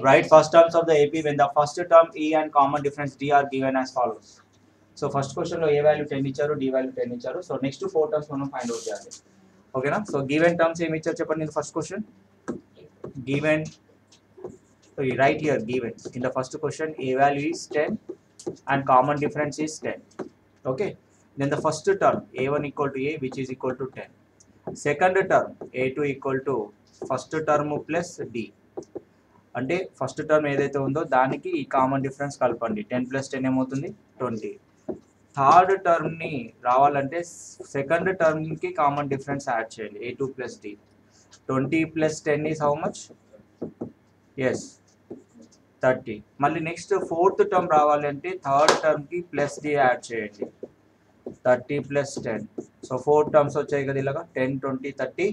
Write first terms of the AP when the first term E and common difference D are given as follows. So first question లో A value 10 ఇచ్చారు, D value 10 ఇచ్చారు. So next 4 terms మనం find out చేయాలి. ఓకేనా? So given terms ఏమి ఇచ్చారు చెప్పండి. First question given, so you write here given in the first question A value is 10 and common difference is 10. Okay, then the first term A1 equal to A, which is equal to 10. Second term A2 equal to first term plus D. అంటే first term ఏదైతే ఉందో దానికి ఈ common difference కలపండి. 10 + 10 ఏమవుతుంది 20. Third టర్మ్ని రావాలంటే second టర్మ్కి common difference add చేయండి. A2 + D. 20 + 10 is how much? Yes, 30. మళ్ళీ నెక్స్ట్ ఫోర్త్ టర్మ్ రావాలంటే థర్డ్ టర్మ్కి ప్లస్ D యాడ్ చేయండి. 30 + 10. సో 4 టర్మ్స్ వచ్చాయి కదా ఇలాగా 10, 20, 30,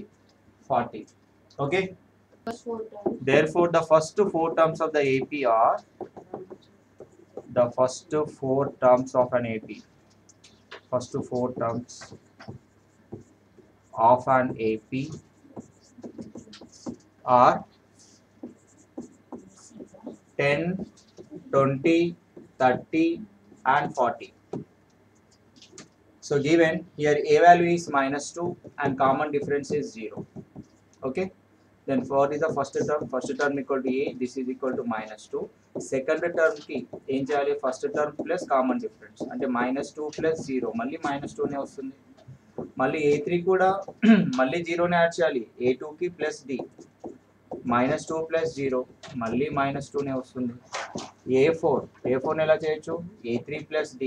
40. Okay, therefore the first 4 terms of the AP are the first 4 terms of an AP. First 4 terms of an AP are 10, 20, 30 and 40. So given here A value is -2 and common difference is 0. Okay, then what is the first term? First term equal to A, this is equal to -2. Second term ki ఏం చేయాలి? First term plus common difference అంటే -2 + 0 మళ్ళీ -2 నే వస్తుంది. మళ్ళీ A3 కూడా మళ్ళీ 0 నే యాడ్ చేయాలి. A2 కి ప్లస్ D, -2 + 0 మళ్ళీ -2 నే వస్తుంది. A4 ని ఎలా చేయొచ్చు? A3 + D,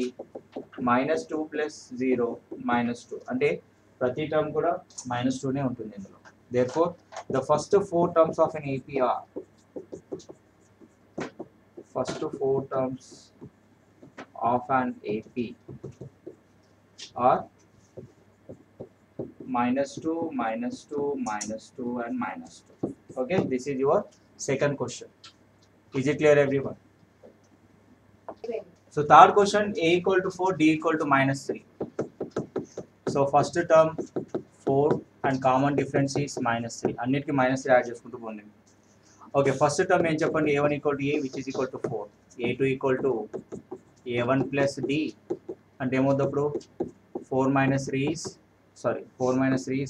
-2 + 0 -2 అంటే ప్రతి టర్మ్ కూడా -2 నే ఉంటుంది ఇందులో. Therefore, the first 4 terms of an AP are first 4 terms of an AP are -2, -2, -2 and -2. Okay, this is your second question. Is it clear everyone? So third question, A equal to 4, D equal to -3. So first term 4 and common difference is -3. అన్నిటికీ -3 add చేసుకుంటూ పోండి. Okay, first term ఏం చెప్పండి? A1 equal to A, which is equal to 4. A2 equal to A1 + D అంటే ఏమవుతుంది అప్పుడు? 4 - 3 is 1. 4 - 3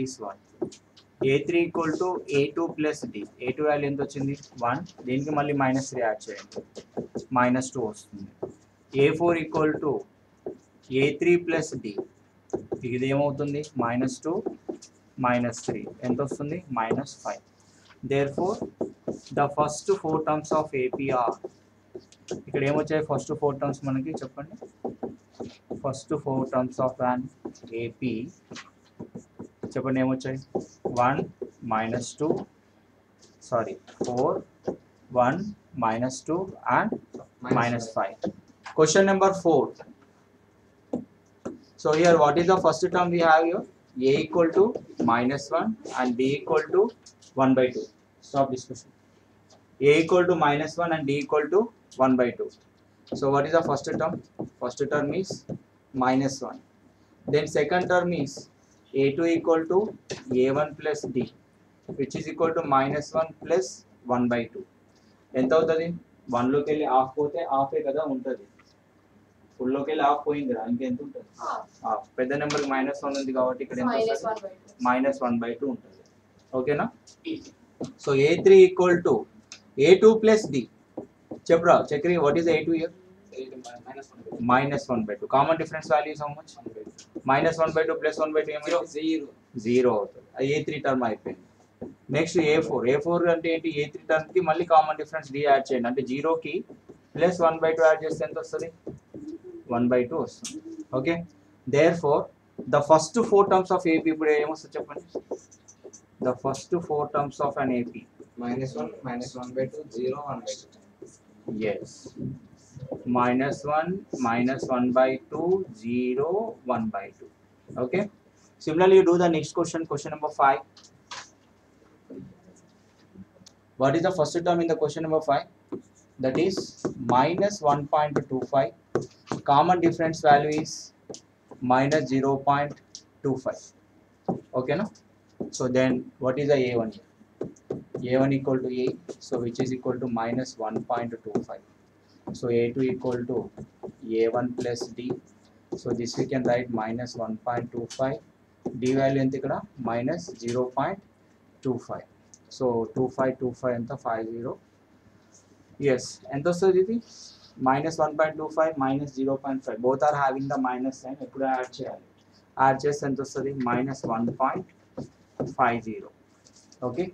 is 1. A3 equal to A2 + D. A2 value ఎంత వచ్చింది? 1. దీనికి మళ్ళీ -3 యాడ్ చేయండి, -2 వస్తుంది. A4 equal to A3 + D. ఇది ఏమవుతుంది? -2 - 3 ఎంత వస్తుంది? -5. Therefore, the first 4 terms of AP are, ఇక్కడ ఏమొచ్చాయి? ఫస్ట్ 4 టర్మ్స్ మనకి చెప్పండి. First 4 terms of an AP చెప్పండి ఏమొచ్చాయి? 1 - 2 4 1 -2 and -5. Question number 4. So here what is the first term we have here? A equal to -1 and B equal to 1/2. Stop discussion. A equal to -1 and D equal to 1/2. So what is the first term? First term is -1. Then second term is A2 equal to A1 + D, which is equal to -1 + 1/2. ఎంత అవుతుంది? 1 లోకి వెళ్ళి half పోతే హాఫే కదా ఉంటుంది. Full లోకి వెళ్ళి half పోయిందిరా, ఇంకెంత ఉంటుంది? హాఫ్. పెద్ద నెంబర్కి -1 ఉంది కాబట్టి ఇక్కడ ఎంత వస్తుంది? -1/2 ఉంటుంది. ఓకేనా? So A3 equal to A2 + D. చెప్పరా Chakri, what is A2 here? -1/2. Common difference value is how much? -1/2 + 1/2 ఏమైంది? 0 అవుతుంది. A3 టర్మ్ అయిపోయింది. నెక్స్ట్ A4 అంటే ఏంటి? A3 టర్మ్ కి మళ్ళీ కామన్ డిఫరెన్స్ D యాడ్ చేయండి. అంటే 0కి +1/2 యాడ్ చేస్తే ఎంత వస్తుంది? 1/2 వస్తుంది. Okay, therefore the first 4 terms of AP ఇప్పుడు ఏమొస్తుంది చెప్పండి? The first 4 terms of an AP -1 -1/2 0 1/2. Yes, -1 -1/2 0 1/2. Okay, similarly you do the next question, question number 5. What is the first term in the question number 5? That is -1.25. Common difference value is -0.25. Okay, no? So then what is the A1 here? A1 equal to A, so which is equal to minus 1.25. So A2 equal to A1 plus D. So this we can write minus 1.25. D value ఎంత ఇక్కడ minus 0.25. So 2525 ఎంత 50. Yes, ఎంత వస్తుంది ఇది minus 1.25 minus 0.5. Both are having the minus sign. ఎప్పుడు add చేయాలి, add చేస్తే ఎంత వస్తుంది minus 1.50. Okay.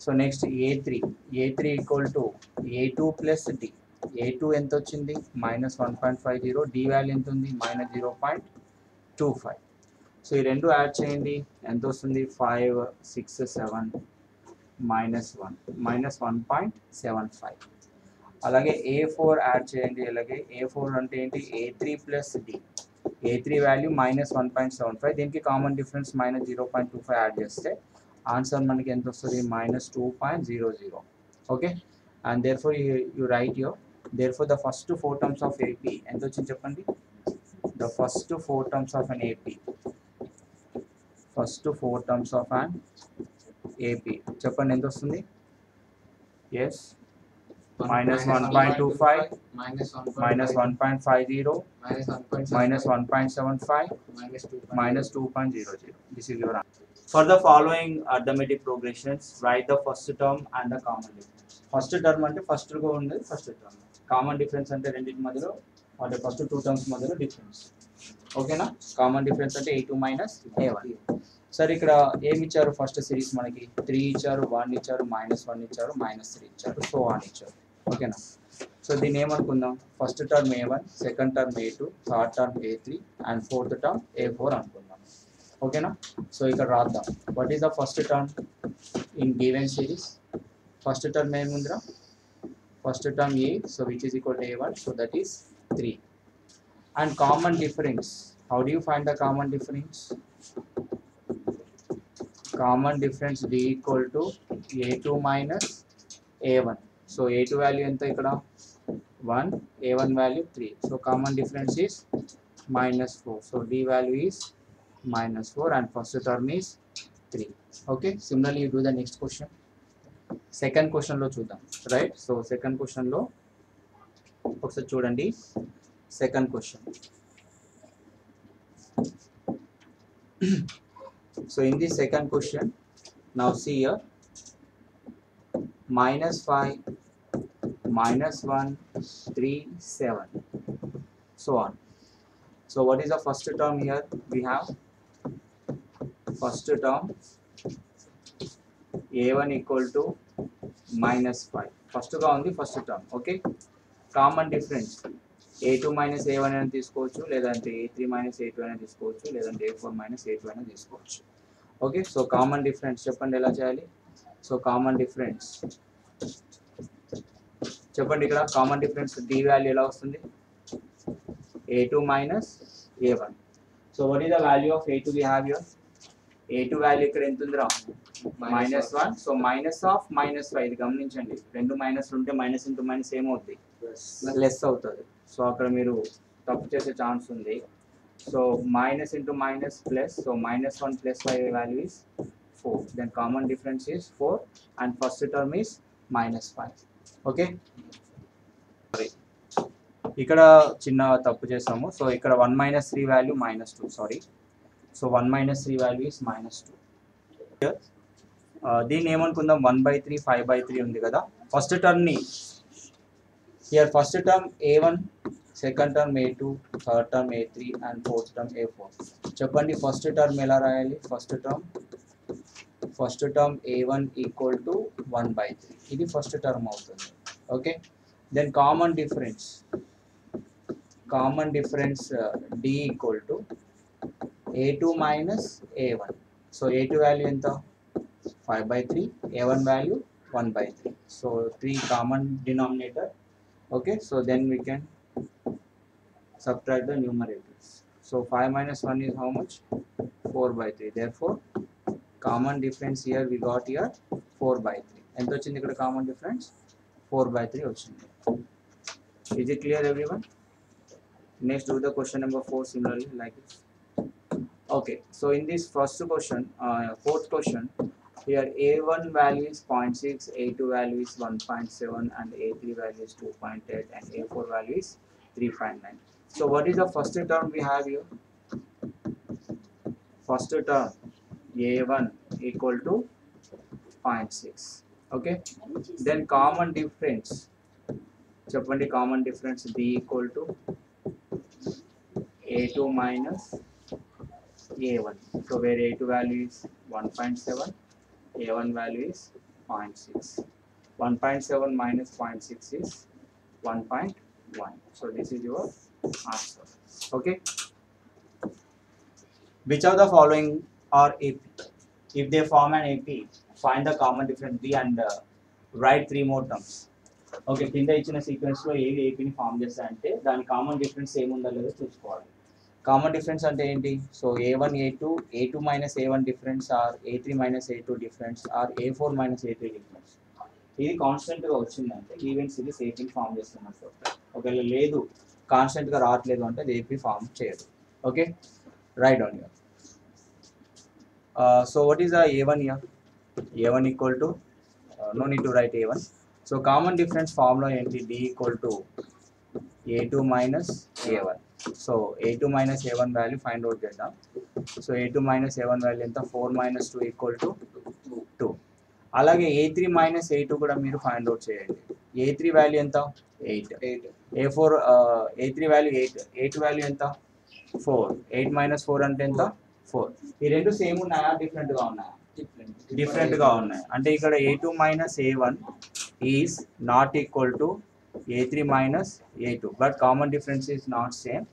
So next A3 equal to A2 plus D. A2 ఎంత వచ్చింది minus 1.50. D వాల్యూ ఎంత ఉంది minus 0.25. సో ఈ రెండు యాడ్ చేయండి ఎంత వస్తుంది 5 6 7 minus 1.75. అలాగే A4 యాడ్ చేయండి. అలాగే A4 అంటే ఏంటి A3 plus D. A3 value minus 1.75. దీనికి కామన్ డిఫరెన్స్ minus 0.25 యాడ్ చేస్తే ఆన్సర్ మనకి ఎంత వస్తుంది minus 2.00. Okay. And therefore you right your therefore the first four terms of AP ఎంత వచ్చింది చెప్పండి. The first four terms of an AP, first four terms of an AP చెప్పండి ఎంత వస్తుంది. Yes, minus 1.25 minus 1.50 minus 1.75 minus 2.00. This is your answer. For the following arithmetic progressions, write the first term and the common difference. First term అంటే first గా ఉండేది first term. Common difference అంటే రెండింటి మధ్యలో అంటే ఫస్ట్ టూ టర్మ్స్ మధ్యలో difference. ఓకేనా. Common difference అంటే A2 మైనస్ A1. సరే ఇక్కడ ఏమి ఇచ్చారు ఫస్ట్ సిరీస్ మనకి 3 ఇచ్చారు, 1 ఇచ్చారు, -1 ఇచ్చారు, -3 ఇచ్చారు, సో ఆన్ ఇచ్చారు. ఓకేనా. సో దీన్ని ఏమనుకుందాం first term A1, second term A2, third term A3 and fourth term A4 అనుకుందాం. ఓకేనా. సో ఇక్కడ రాద్దాం what is the first term in given series. First term ఏముందిరా first term A, so which is equal to A1, so that is 3. And common difference, how do you find the common difference? Common difference D equal to A2 minus A1. So A2 value enta ikkada 1, A1 value 3. So common difference is -4. So D value is -4 and first term is 3. Okay. Similarly, you do the next question. Second question lo చూద్దాం. Right. So second question లో ఒకసారి చూడండి. Second question. So in this second question, now see here -5 -1 3 7 so on. So what is the first term here? We have first term A1 equal to -5. First గా ఉంది first term. Okay. Common difference A2 minus A1 అయినా తీసుకోవచ్చు, లేదంటే A3 minus A2 అయినా తీసుకోవచ్చు, లేదంటే A4 minus A2 అయినా తీసుకోవచ్చు. ఓకే. సో కామన్ డిఫరెన్స్ చెప్పండి ఎలా చేయాలి. సో కామన్ డిఫరెన్స్ చెప్పండి ఇక్కడ కామన్ డిఫరెన్స్ D వాల్యూ ఎలా వస్తుంది A2 minus A1. So what is the value of A2 we have here. A2 value ఇక్కడ ఎంత ఉందిరా -1. సో మైనస్ ఆఫ్ -5 ఇది గమనించండి. రెండు మైనస్లు ఉంటే మైనస్ ఇంటూ మైనస్ ఏమవుతుంది లెస్ అవుతుంది. సో అక్కడ మీరు తప్పు చేసే ఛాన్స్ ఉంది. So minus into minus plus, so -1 plus 5 value is 4. Then common difference is 4 and first term is -5. Okay. ఇక్కడ చిన్న తప్పు చేసాము. సో ఇక్కడ 1 - 3 value -2. Sorry. So 1 - 3 value is -2. దీన్ని ఏమనుకుందాం 1/3 5/3 ఉంది కదా. ఫస్ట్ టర్మ్ని here first term A1, second term A2, third term A3 and fourth term A4. చెప్పండి ఫస్ట్ టర్మ్ ఎలా రాయాలి. First term A1 equal to 1/3. ఇది ఫస్ట్ టర్మ్ అవుతుంది. Okay. Then common difference D equal to A2 minus A1. So A2 value ఎంత 5/3, A1 value 1/3. So 3 common denominator. Okay. So then we can subtract the numerators. So 5 minus 1 is how much 4/3. Therefore common difference here we got here 4/3. ఎంత వచ్చింది ఇక్కడ common difference 4/3 వచ్చింది. Is it clear everyone? Next do the question number 4 similarly like this. Okay, so in this first question, fourth question, here A1 value is 0.6, A2 value is 1.7, and A3 value is 2.8, and A4 value is 3.9. So what is the first term we have here? First term A1 equal to 0.6. Okay, then common difference. చెప్పండి common difference D equal to A2 minus A1. So where A2 value is 1.7, A1 value is 0.6. 1.7 minus 0.6 is 1.1. So this is your answer. Okay. Which of the following are AP? If they form an AP, find the common difference D and write 3 more terms. Okay, కింద ఇచ్చిన సీక్వెన్స్లో ఏవి ఏపీని form చేస్తాయి అంటే దాని common difference ఏముందో లేదో చూసుకోవాలి. కామన్ డిఫరెన్స్ అంటే ఏంటి? So A1 A2, A2 minus A1 difference or A3 minus A2 difference or A4 minus A3 difference. ఇది కాన్స్టెంట్గా వచ్చిందంటే ఈవెంట్ సిరీస్ ఏపీని ఫామ్ చేస్తున్నట్టు. ఒకవేళ లేదు కాన్స్టెంట్గా రావట్లేదు అంటే అది ఏపీ ఫామ్ చేయదు. Okay, write on your. So what is the A1 here? A1 equal to no need to write A1. So common difference formula ఏంటి? D equal to A2 minus A1. So A2 minus A1 value find out చేద్దాం. So A2 minus A1 value ఎంత? 4 minus 2 equal to 2. అలాగే A3 minus A2 కూడా మీరు find out చేయండి. A3 value ఎంత? 8. A4 A3 value 8. A2 value ఎంత? 4. 8 minus 4 అంటే ఎంత? 4. ఈ రెండు సేమ్ ఉన్నాయా డిఫరెంట్గా ఉన్నాయా? డిఫరెంట్గా ఉన్నాయి. అంటే ఇక్కడ A2 minus A1 is not equal to A3 minus A2, but common difference is not same.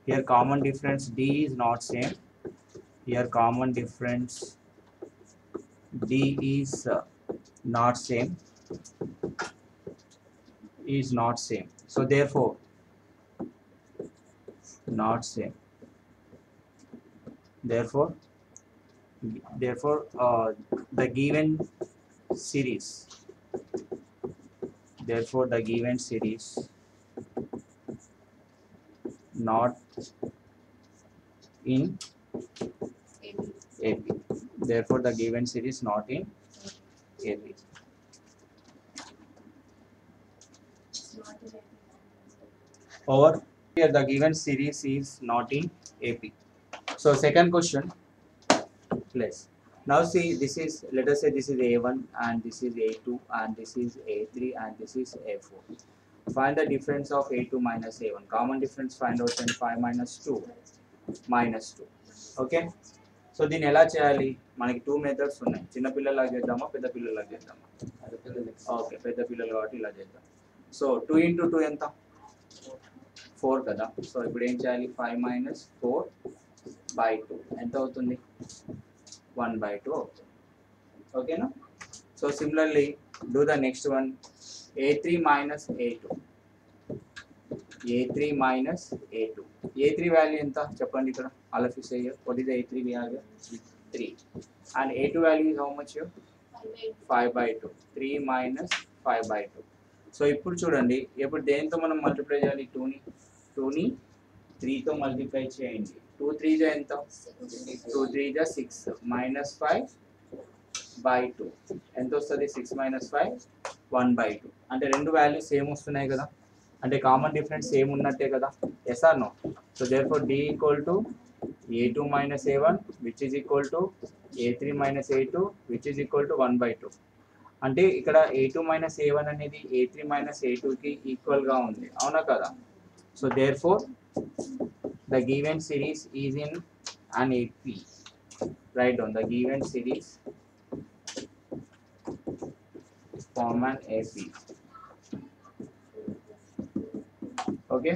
Here common difference D is not same. Here common difference D is not same. Is not same. So therefore not same. Therefore the given series. Therefore the given series not in AP. Therefore the given series not in AP. Over here the given series is not in AP. So second question, place. Now see, this is, let us say this is A1 and this is A2 and this is A3 and this is A4. Find the difference of A2 minus A1. Common difference find out in 5 minus 2 minus 2. Okay. So దీన్ని ఎలా చేయాలి? మనకి 2 methods ఉన్నాయి. చిన్న పిల్లలాగా చేద్దామా పెద్ద పిల్లలాగా చేద్దామా? ఓకే, పెద్ద పిల్లలు కాబట్టి ఇలా చేద్దాం. సో 2 into 2 ఎంత? 4 కదా. సో ఇప్పుడు ఏం చేయాలి? 5 minus 4 by 2 ఎంత అవుతుంది? 1/2 అవుతుంది. ఓకేనా? So similarly do the next one. A3 minus A2. A3 minus A2. A3 value ఎంత చెప్పండి ఇక్కడ? All of you say here. What is the A3 we have here? 3. And A2 value is how much here? 5/2. 3 minus 5/2. So ఇప్పుడు చూడండి, ఇప్పుడు దేంతో మనం multiply చేయాలి? 2ని 3తో మల్టిప్లై చేయండి. 2 3 ఎంత? 2 3 6 minus 5/2 ఎంత వస్తుంది? 6 minus 5 1/2. అంటే రెండు వాల్యూస్ సేమ్ వస్తున్నాయి కదా, అంటే కామన్ డిఫరెన్స్ సేమ్ ఉన్నట్టే కదా. Yes or no? So therefore D equal to A2 minus A1 which is equal to A3 minus A2 which is equal to 1/2. అంటే ఇక్కడ A2 minus A1 అనేది A3 minus A2కి ఈక్వల్గా ఉంది, అవునా కదా? So therefore the given series is in an AP. Write down the given series form an AP. Okay.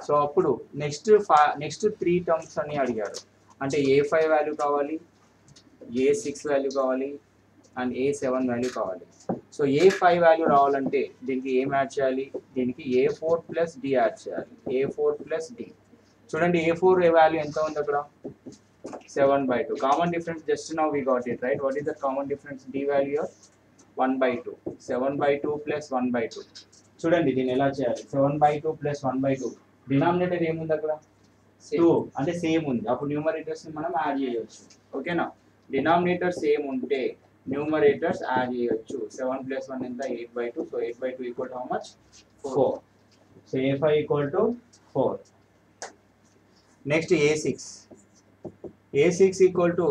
So అప్పుడు next 3 terms అని అడిగారు. అంటే A5 వాల్యూ కావాలి, A6 వాల్యూ కావాలి అండ్ A7 వాల్యూ కావాలి. సో A5 వాల్యూ రావాలంటే దీనికి ఏం యాడ్ చేయాలి? దీనికి A4 plus D యాడ్ చేయాలి. A4 plus D. చూడండి A4 వాల్యూ ఎంత ఉంది అక్కడ? 7/2. Common difference just now we got it, right? What is the common difference? D value 1/2. 7/2 plus 1/2. చూడండి దీన్ని ఎలా చేయాలి? 7/2 plus 1/2. డినామినేటర్ ఏముంది అక్కడ? 2 అంటే సేమ్ ఉంది, అప్పుడు న్యూమరేటర్స్ ని మనం యాడ్ చేయొచ్చు. ఓకేనా, డినామినేటర్ సేమ్ ఉంటే న్యూమరేటర్స్ యాడ్ చేయొచ్చు. 7 + 1 ఎంత, 8/2. So 8/2 equal to how much, 4. So A5 equal to 4. Next A6 equal to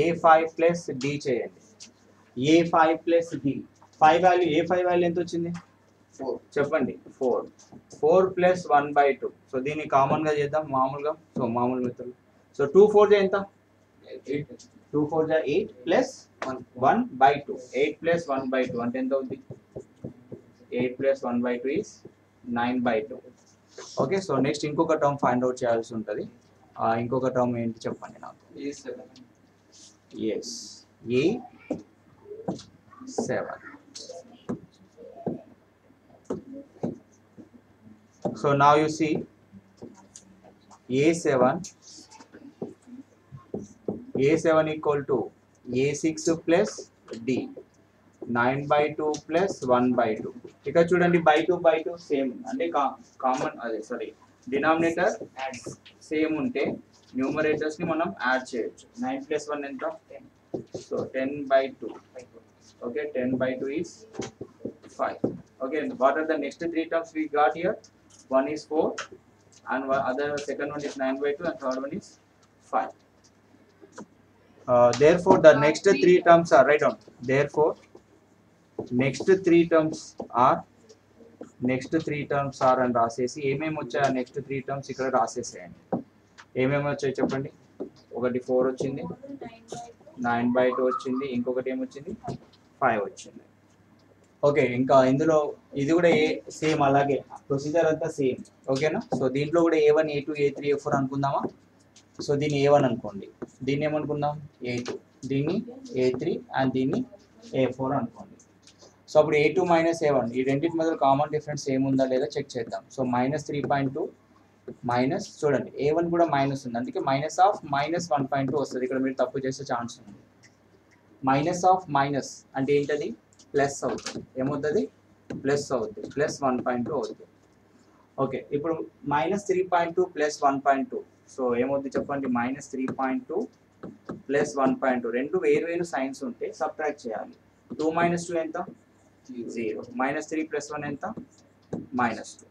A5 plus D చేయండి. A5 plus D, 5 value, A5 value ఎంత వచ్చింది 4. చెప్పండి 4 ప్లస్ 1/2. సో దీన్ని కామన్ గా చేద్దాం మామూలుగా. సో మామూలు మెథడ్. సో 2 4 ఎంత, 2 4 8 ప్లస్ 1/2. 8 ప్లస్ 1/2 అంటే ఎంత అవుతుంది, 8 plus 1/2 is 9/2. Okay, so next ఇంకొక టర్మ్ ఫైండ్ అవుట్ చేయాల్సి ఉంటుంది. ఇంకొక టర్మ్ ఏంటి చెప్పండి నాకు. Yes, A7. So now you see A7 equal to A6 plus D, 9/2 plus 1/2. ఇక్కడ చూడండి by 2 సేమ్ అంటే కామన్, అదే సారీ డినామినేటర్ సేమ్ ఉంటే న్యూమరేటర్స్ ని మనం యాడ్ చేయొచ్చు. 9 + 1 ఎంత, so 10/2. Okay, 10/2 is 5. Okay, what are the next 3 terms we got here? One is 4 and second one is 9/2 and third one is 5. Therefore the next 3 terms are, write down, therefore next 3 terms are అని రాసేసి ఏమేమి వచ్చాయి next 3 terms ఇక్కడ రాసేసేయండి. ఏమేమి వచ్చాయి చెప్పండి. ఒకటి 4 వచ్చింది, 9/2 వచ్చింది, ఇంకొకటి ఏమొచ్చింది 5 వచ్చింది. ఓకే, ఇంకా ఇందులో ఇది కూడా సేమ్ అలాగే ప్రొసీజర్ అంతా సేమ్. ఓకేనా, సో దీంట్లో కూడా A1 A2 A3 A4 అనుకుందామా. So దీన్ని A1 అనుకోండి, దీన్ని ఏమనుకుందాం A2, దీన్ని A3 అండ్ దీన్ని A4 అనుకోండి. సో అప్పుడు A2 మైనస్ A1 ఈ రెండింటి మధ్య కామన్ డిఫరెన్స్ ఏముందా లేదా చెక్ చేద్దాం. సో -3.2 మైనస్, చూడండి A1 కూడా మైనస్ ఉంది, అందుకే -1.2 వస్తుంది. ఇక్కడ మీరు తప్పు చేసే ఛాన్స్ ఉంది. మైనస్ అంటే ఏంటది, ప్లస్ అవుతుంది. ఏమవుతుంది, ప్లస్ అవుతుంది, +1.2 అవుతుంది. ఓకే, ఇప్పుడు -3.2 + 1.2. సో ఏమవుతుంది చెప్పండి, -3.2 + 1.2. రెండు వేరు సైన్స్ ఉంటే సబ్ట్రాక్ట్ చేయాలి. 2 - 2 ఎంత, 0. -3 + 1 ఎంత, -2.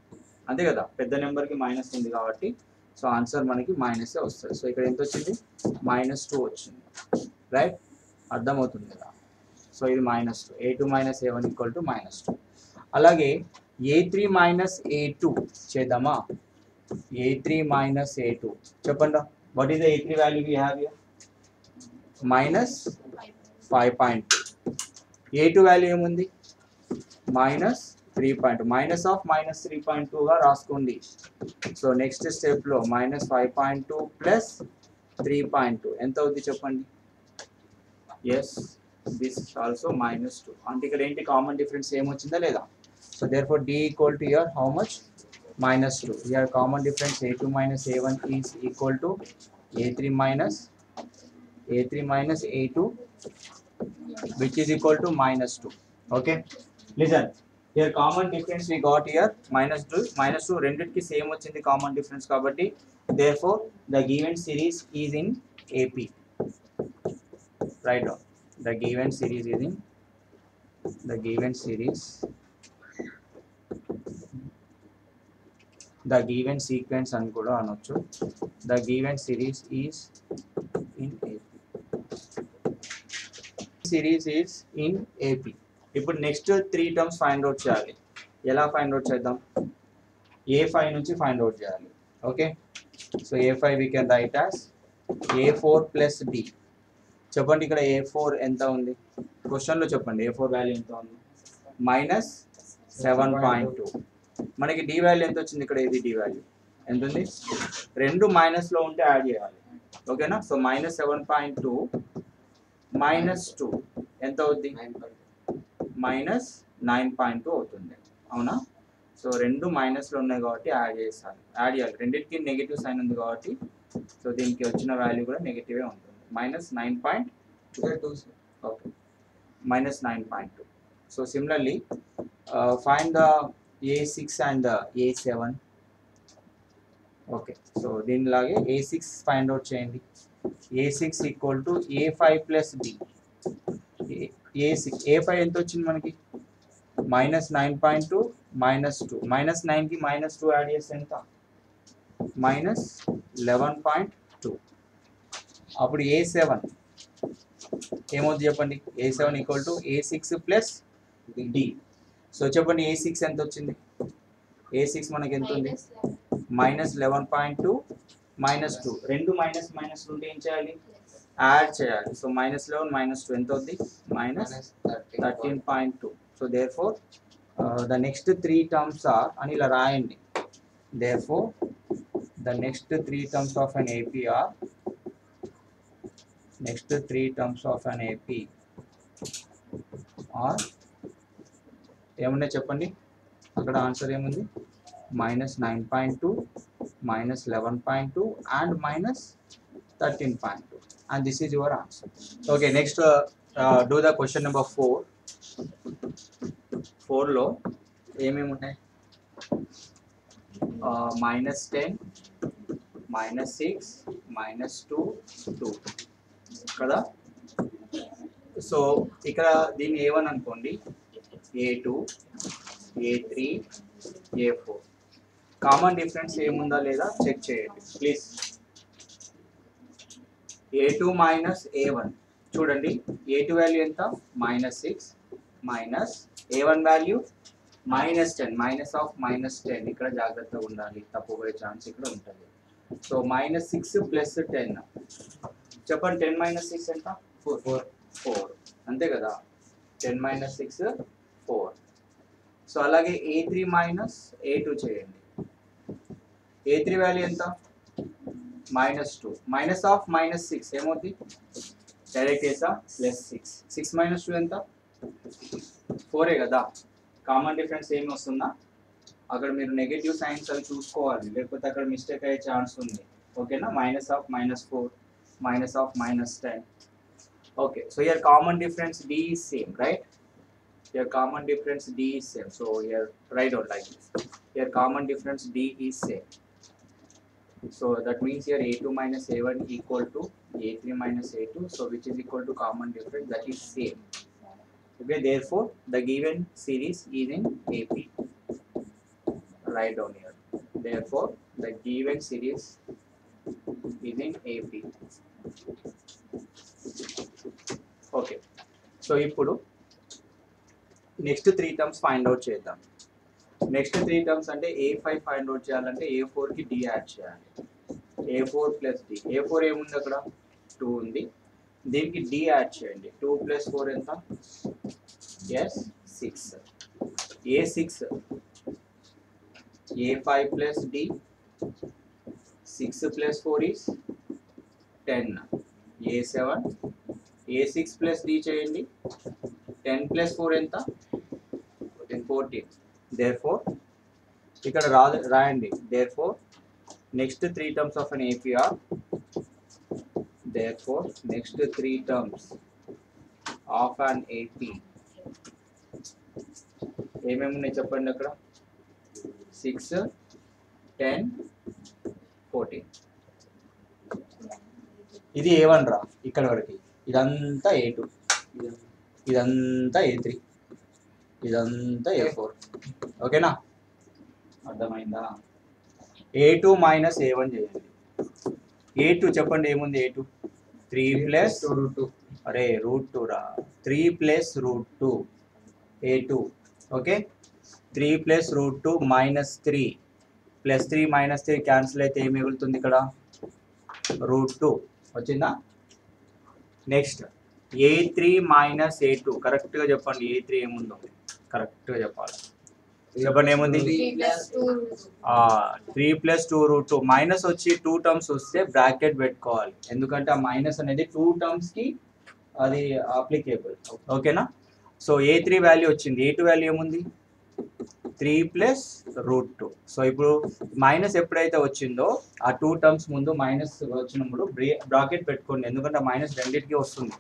అంతే కదా, పెద్ద నెంబర్కి మైనస్ ఉంది కాబట్టి సో ఆన్సర్ మనకి మైనసే వస్తుంది. సో ఇక్కడ ఎంత వచ్చింది, -2 వచ్చింది. రైట్, అర్థమవుతుంది కదా. సో ఇది -2. A2 - A1 = -2. అలాగే A3 - A2 చేద్దామా. A3 - A2 చెప్పండి. What is the A3 value we have here, -5.2. A2 value ఏముంది, -3.2. -3.2 గా రాసుకోండి. సో నెక్స్ట్ స్టెప్ లో -5.2 + 3.2 ఎంత అవుతుంది చెప్పండి. Yes, this is also -2. అంటే ఇక్కడ ఏంటి కామన్ డిఫరెన్స్ ఏమొచ్చిందా లేదా. So therefore D equal to here how much, -2. Here common difference A2 - A1 is equal to A3 - A2 which is equal to -2. Okay, listen, here common difference we got here -2 రెండిటికి same వచ్చింది common difference కాబట్టి therefore the given series is in AP. Write down, the given series is in the given sequence అని కూడా అనొచ్చు. The given series is in AP. Series is in AP. ఇప్పుడు next 3 terms find out చేయాలి. ఎలా find out చేద్దాం, A5 నుంచి find out చేయాలి. Okay, so A5 we can write as A4 + D. చెప్పండి ఇక్కడ A4 ఎంత ఉంది, క్వశ్చన్లో చెప్పండి. A4 వాల్యూ ఎంత ఉంది, -7.2. మనకి D వాల్యూ ఎంత వచ్చింది ఇక్కడ, ఇది D వాల్యూ ఎంత ఉంది, రెండు మైనస్లో ఉంటే యాడ్ చేయాలి. ఓకేనా, సో -7.2 -2 ఎంత అవుద్ది, -9.2 అవుతుంది. అవునా, సో రెండు మైనస్లో ఉన్నాయి కాబట్టి యాడ్ చేయాలి. రెండింటికి నెగిటివ్ సైన్ ఉంది కాబట్టి సో దీనికి వచ్చిన వాల్యూ కూడా నెగిటివే ఉంటుంది. -9.2. Okay, -9.2. So similarly, find the A6 and the A7. Okay, so దీనిలాగే A6 ఫైండ్ అవుట్ చేయండి. A6 equal to A5 plus D. A5 ఎంత వచ్చింది మనకి? -9.2 -2 -9కి -2 యాడ్ చేస్తే ఎంత? -11.2. అప్పుడు A7 ఏమవుతుంది చెప్పండి? A7 equal to A6 plus D. So చెప్పండి A6 ఎంత వచ్చింది? A6 మనకి ఎంత ఉంది? -11.2 -2. రెండు మైనస్ మైనస్ ఉంటే ఏం చేయాలి? యాడ్ చేయాలి. సో -11 -2 ఎంత అవుతుంది? -13.2. So therefore the next three terms are అని ఇలా రాయండి. Therefore the next three terms of an AP are ఏమున్నాయి చెప్పండి? అక్కడ ఆన్సర్ ఏముంది? -9.2 -11.2 and -13.2, and this is your answer. Okay, next do the question number 4. 4 లో ఏమేమి ఉన్నాయి? -10 -6 -2 2 కదా. సో ఇక్కడ దీన్ని A1 అనుకోండి, A2 A3 A4. Common difference ఏముందా లేదా చెక్ చేయండి ప్లీజ్. A2 మైనస్ A1 చూడండి. A2 వాల్యూ ఎంత? -6 మైనస్ A1 వాల్యూ -10. -10 ఇక్కడ జాగ్రత్తగా ఉండాలి, తప్పుపోయే ఛాన్స్ ఇక్కడ ఉంటుంది. సో -6 ప్లస్ 10 చెప్పండి. 10 - 6 ఎంత? 4 అంతే కదా. 10 - 6 4. సో అలాగే A3 మైనస్ A2 చేయండి. A3 వాల్యూ ఎంత? -2 -6 ఏమవుతుంది? డైరెక్ట్ చేసా +6. 6 - 2 ఎంత? 4 కదా. కామన్ డిఫరెన్స్ ఏమి వస్తుందా? అక్కడ మీరు నెగటివ్ సైన్స్ అవి చూసుకోవాలి, లేకపోతే అక్కడ మిస్టేక్ అయ్యే ఛాన్స్ ఉంది. ఓకేనా? -4 -10. Okay, so here common difference D is same, right? Here common difference D is same. So here write out like this. Here common difference D is same. So that means here A2 minus A1 equal to A3 minus A2. So which is equal to common difference, that is same. Okay, therefore the given series is in AP. Write down here. Therefore the given series is in AP. Okay. So ఇప్పుడు next 3 terms find out చేద్దాం. Next 3 terms అంటే A5 find out చేయాలంటే A4కి D add చేయాలి. A4 plus D. A4 ఏముంది అక్కడ? 2 ఉంది. దీనికి D add చేయండి. 2 + 4 ఎంత? yes 6. A6 A5 plus D. 6 + 4 is 10. A7 A6 plus D చేయండి. 10 + 4 ఎంత? 14. Therefore ఇక్కడ రాయండి. Therefore next 3 terms of an AP are therefore next 3 terms of an AP ఏమేమి ఉన్నాయి చెప్పండి అక్కడ? 6 10 14. ఇది A1 రా ఇక్కడ వరకు. ఇదంతా A2, ఇదంతా A3, ఇదంతా A4. ఓకేనా? అర్థమైందా? A2 మైనస్ A1 చేయండి. A2 చెప్పండి ఏముంది? A2 3 + √2. అరే √2 రా. 3 + √2 A2. ఓకే, 3 + √2 -3 +3 -3 క్యాన్సిల్ అయితే ఏం మిగులుతుంది ఇక్కడ? √2 వచ్చిందా? Next A3 minus A2. కరెక్ట్గా చెప్పండి. A3 ఏముందో కరెక్ట్గా చెప్పాలి. చెప్పండి ఏముంది? 3 + 2√2. మైనస్ వచ్చి 2 టర్మ్స్ వస్తే బ్రాకెట్ పెట్టుకోవాలి, ఎందుకంటే ఆ మైనస్ అనేది 2 టర్మ్స్కి అది అప్లికేబుల్. ఓకేనా? సో A3 వాల్యూ వచ్చింది. A2 వాల్యూ ఏముంది? 3 + √2. సో ఇప్పుడు మైనస్ ఎప్పుడైతే వచ్చిందో ఆ 2 టర్మ్స్ ముందు మైనస్ వచ్చినప్పుడు బ్రాకెట్ పెట్టుకోండి, ఎందుకంటే ఆ మైనస్ రెండింటికి వస్తుంది.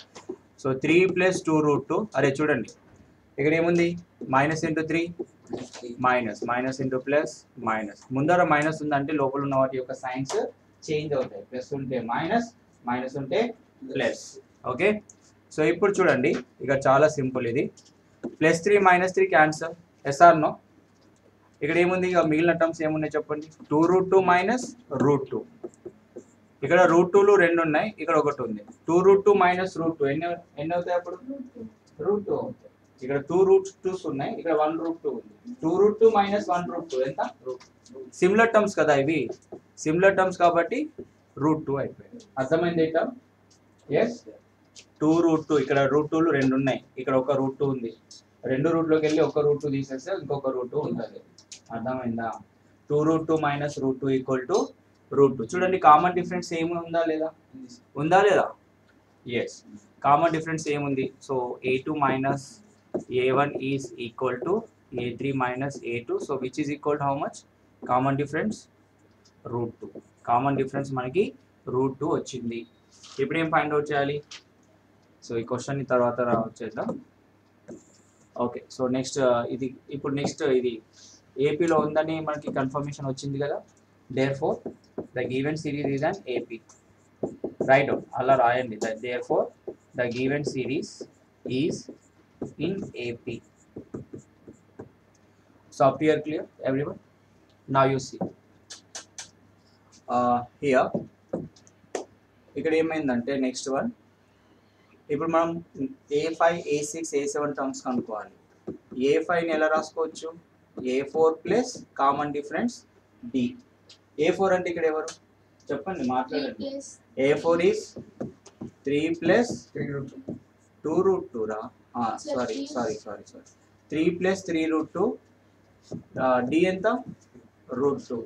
సో 3 + 2√2. అరే చూడండి ఇక్కడ ఏముంది? -3 మైనస్ ఇంటూ ప్లస్ మైనస్. ముందర మైనస్ ఉందంటే లోపల ఉన్న వాటి యొక్క సైన్స్ చేంజ్ అవుతాయి. ప్లస్ ఉంటే మైనస్ ఉంటే ప్లస్. ఓకే, సో ఇప్పుడు చూడండి ఇక చాలా సింపుల్ ఇది. +3 -3 క్యాన్సల్. SR no? ఇక్కడ ఏముంది? ఇక మిగిలిన టర్మ్స్ ఏమున్నాయి చెప్పండి. 2√2 మైనస్ √2. ఇక్కడ √2లు 2 ఉన్నాయి, ఇక్కడ ఒకటి ఉంది. 2√2 మైనస్ √2 ఎన్ని అవుతాయి అప్పుడు? √2 అవుతాయి. ఇక్కడ 2√2s ఉన్నాయి, ఇక్కడ 1√2 ఉంది. 2√2 మైనస్ 1√2 ఎంత? సిమిలర్ టర్మ్స్ కదా ఇవి, సిమిలర్ టర్మ్స్ కాబట్టి √2 అయిపోయింది. అర్థమైంది ఈ టర్మ్? ఎస్, 2√2. ఇక్కడ √2లు 2 ఉన్నాయి, ఇక్కడ ఒక √2 ఉంది. 2 రూట్లోకి వెళ్ళి ఒక √2 తీసేస్తే ఇంకొక √2 ఉంటుంది. అర్థమైందా? 2√2 మైనస్ √2 ఈక్వల్ టు √2. చూడండి కామన్ డిఫరెన్స్ ఏమి ఉందా లేదా? ఉందా లేదా? ఎస్, కామన్ డిఫరెన్స్ ఏముంది? So a2 minus a1 is equal to a3 minus a2. So which is equal to how much? Common difference √2. Common difference మనకి √2 వచ్చింది. ఇప్పుడు ఏం ఫైండ్ అవుట్ చేయాలి? సో ఈ క్వశ్చన్ తర్వాత వచ్చేద్దాం. ఓకే, సో నెక్స్ట్ ఇది ఇప్పుడు నెక్స్ట్ ఇది ఏపీలో ఉందని మనకి కన్ఫర్మేషన్ వచ్చింది కదా. Therefore the given series is an AP. Right, అలా రాయండి. Therefore the given series is in AP. So up to here clear everyone? Now you see here. ఇక్కడ ఏమైందంటే నెక్స్ట్ వన్, ఇప్పుడు మనం A5, A6, A7 టర్మ్స్ కనుక్కోవాలి. A5ని ఎలా రాసుకోవచ్చు? A4 plus common difference D. A4 అంటే ఇక్కడ ఎవరు చెప్పండి, మాట్లాడండి. A4 ఈజ్ 3 ప్లస్ 2√2 రా. Sorry 3 plus 3√2. D ఎంత? √2.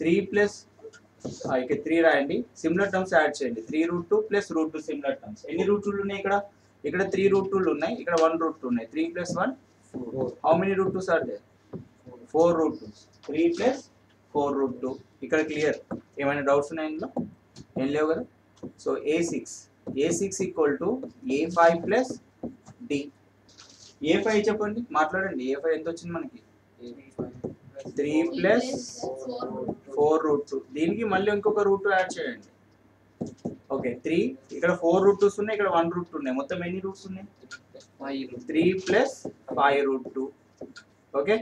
3 ప్లస్ ఇక్కడ 3 రాయండి. సిమిలర్ టర్మ్స్ యాడ్ చేయండి. 3√2 ప్లస్ √2 సిమిలర్ టర్మ్స్. ఎన్ని √2లు ఉన్నాయి ఇక్కడ? ఇక్కడ 3 √2లు ఉన్నాయి, ఇక్కడ 1 √2 ఉన్నాయి. 3 plus 1 how many √2s are there? 4 √2s. 3 plus 4 √2. ఇక్కడ క్లియర్? ఏమైనా డౌట్స్ ఉన్నాయి ఇందులో? ఏం లేవు కదా. So A6 equal to A5 plus D. A5 చెప్పండి, మాట్లాడండి. A5 ఎంత వచ్చింది మనకి? 3 ప్లస్ 4√2. దీనికి మళ్ళీ ఇంకొక √2 యాడ్ చేయండి. ఓకే, 3 ఇక్కడ 4 √2s ఉన్నాయి, ఇక్కడ 1 √2 ఉన్నాయి. మొత్తం ఎన్ని రూట్స్ ఉన్నాయి? 3 plus 5√2. Okay,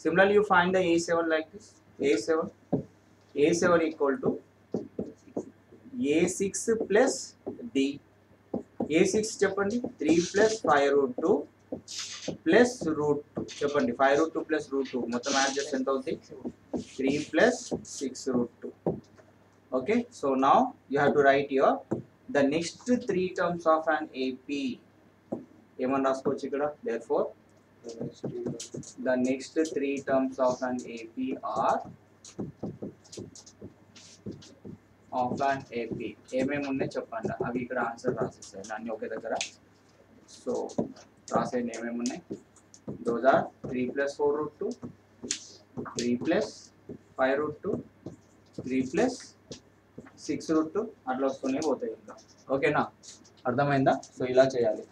similarly you find the A7 like this. A7 equal to A6 plus D. A6 చెప్పండి. 3 ప్లస్ 5√2 ప్లస్ √2 చెప్పండి. 5√2 ప్లస్ √2 మొత్తం యాడ్ చేస్తే ఎంత అవుతుంది? 3 plus 6√2. Okay, so now you have to write your the next 3 terms of an AP. ఏమని రాసుకోవచ్చు ఇక్కడ? Therefore the next 3 terms of an AP are of an AP. ఏమేమి ఉన్నాయి చెప్పండి, అవి ఇక్కడ ఆన్సర్ రాసేస్తాయి అన్నీ ఒకే దగ్గర. సో రాసేయండి ఏమేమి ఉన్నాయి. Those are 3 plus 4√2, 3 plus 5√2, 3 plus 6√2 అట్లా వస్తూనే పోతాయి ఇంకా. ఓకేనా, అర్థమైందా? సో ఇలా చేయాలి.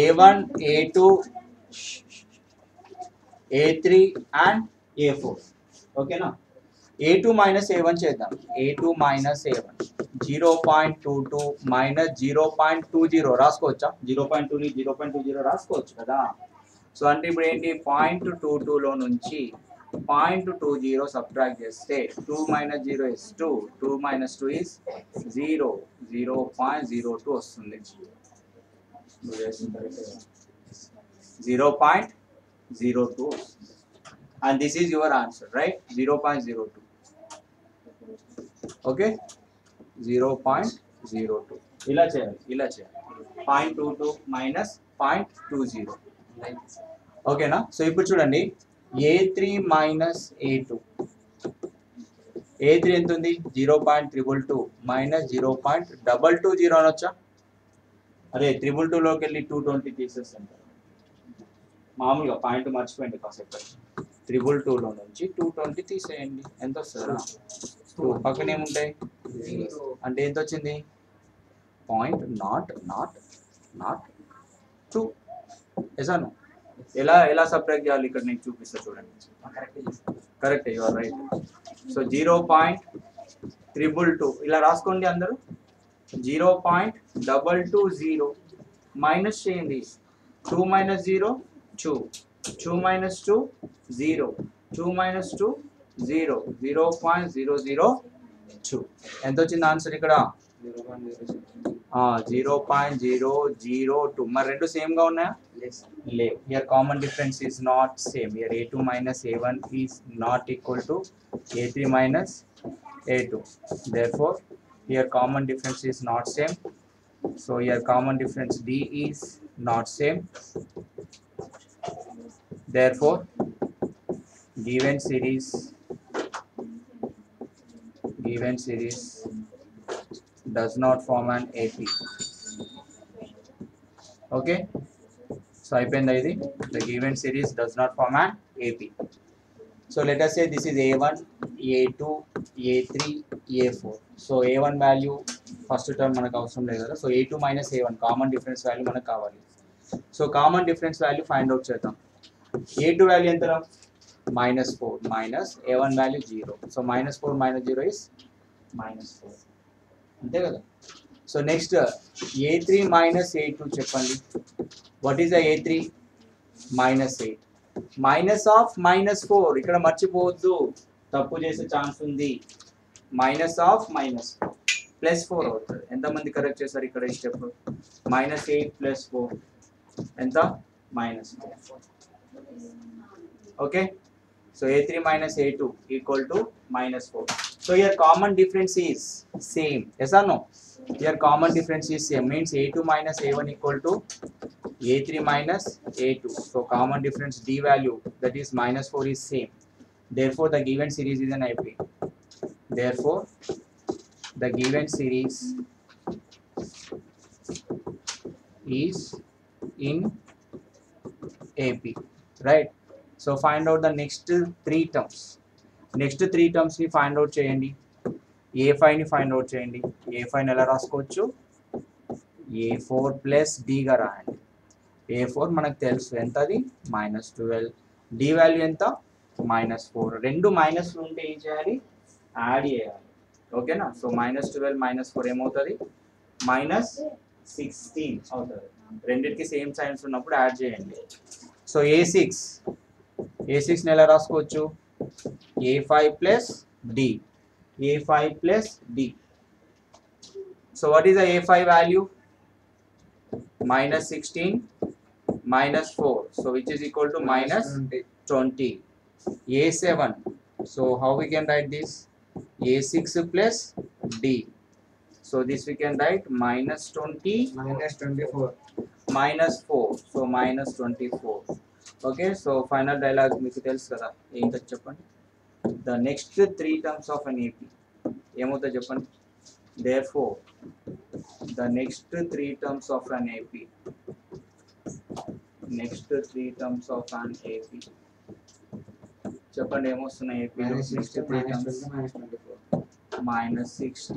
A1, A2, A3 and A4. ఓకేనా. A2 మైనస్ A1 చేద్దాం. A2 minus A1 0.22 minus 0.20 రాసుకోవచ్చా? 0.2ని 0.20 రాసుకోవచ్చు కదా. సో అంటే ఇప్పుడు ఏంటి? 0.22లో నుంచి 0.20 సబ్ట్రాక్ట్ చేస్తే 2 మైనస్ 0 ఇస్ 2, 2 మైనస్ 2 ఇస్ 0, 0.02 వస్తుంది. 0.02 and this is your answer, right? 0.02. okay, 0.02 ఇలా చేయాలి. 0.22 మైనస్ 0.20. ఓకేనా. సో ఇప్పుడు చూడండి A3 మైనస్ A2. A3 ఎంత ఉంది? 0.222 మైనస్ 0.220 అనొచ్చా? అదే 222లోకి వెళ్ళి 220 తీసేస్తాం మామూలుగా. పాయింట్ మర్చిపోయింది కాసేపు. 222లో నుంచి 220 తీసేయండి. ఎంత వస్తుందా? 2 పక్కన ఏముంటాయి అంటే ఎంత వచ్చింది? పాయింట్ నాట్ 2 ఎసాను ఎలా ఎలా సబ్ట్రాక్ట్ చేయాలి ఇక్కడ నేను చూపిస్తా చూడండి. కరెక్ట్ చేస్తాను. Correct, you are right. So 0.222 ఇలా రాసుకోండి అందరూ. 0.220 మైనస్ చేయండి. 2 minus 0 2, 2 minus 2 0, 2 minus 2 0, 0.002. ఎంత వచ్చింది ఆన్సర్ ఇక్కడ? 0.002. మరి రెండు సేమ్ గా ఉన్నాయా? లేవు. Here common difference is not same. Here a2 minus a1 is not equal to a3 minus a2. Therefore here common difference is not same. So here common difference d is not same. Therefore given series does not form an AP. Okay, so అయిపోయిందా ఇది? The given series does not form an AP. So let us say this is a1, a2, a3, a4. So a1 value first term మనకు అవసరం లేదు కదా. So a2 minus a1 common difference value మనకు కావాలి. So common difference value find out చేద్దాం. a2 value ఎంత? -4 minus a1 value 0. So -4 minus 0 is -4. అంతే కదా. So next a3 minus a2 చెప్పండి. What is the a3? -8 minus of -4. ఇక్కడ మర్చిపోవద్దు, తప్పు చేసే ఛాన్స్ ఉంది. మైనస్ ఆఫ్ -4 +4 అవుతుంది. ఎంతమంది కరెక్ట్ చేశారు ఇక్కడ ఈ స్టెప్? -8 + 4 ఎంత? -4. Okay, so a3 minus a2 equal to -4. So here common difference is same. Yes or no? Here common difference is same, means a2 minus a1 equal to a3 minus a2. So common difference d value, that is -4, is same. Therefore the given series is an AP. Therefore the given series is in AP, right? So find out the next three terms. Next three terms ni find out cheyandi. a5 ni find out cheyandi. a5 ni ela raskochu? a4 plus d ga raandi. a4 మనకు తెలుసు ఎంత, అది -12. d value ఎంత? -4. రెండు మైనస్లు ఉంటే ఏం చేయాలి? యాడ్ చేయాలి. ఓకేనా. సో -12 -4 ఏమవుతుంది? -16 అవుతుంది. రెండింటికి సేమ్ సైన్స్ ఉన్నప్పుడు యాడ్ చేయండి. సో a6 ని ఎలా రాసుకోవచ్చు? a5 plus d. a5 plus d. So what is the a5 value? -16 -4. So which is equal to -20. a7. So how we can write this? a6 plus d. So this we can write -20 -24. -4. So -24. Okay, so final dialogue మీకు తెలుసు కదా, ఏంటో చెప్పండి. The next three terms of an AP ఏమవుతుందో చెప్పండి. Therefore the next three terms of an AP చెప్పండి ఏమొస్తున్నాయి AP లో? -16 -24. -60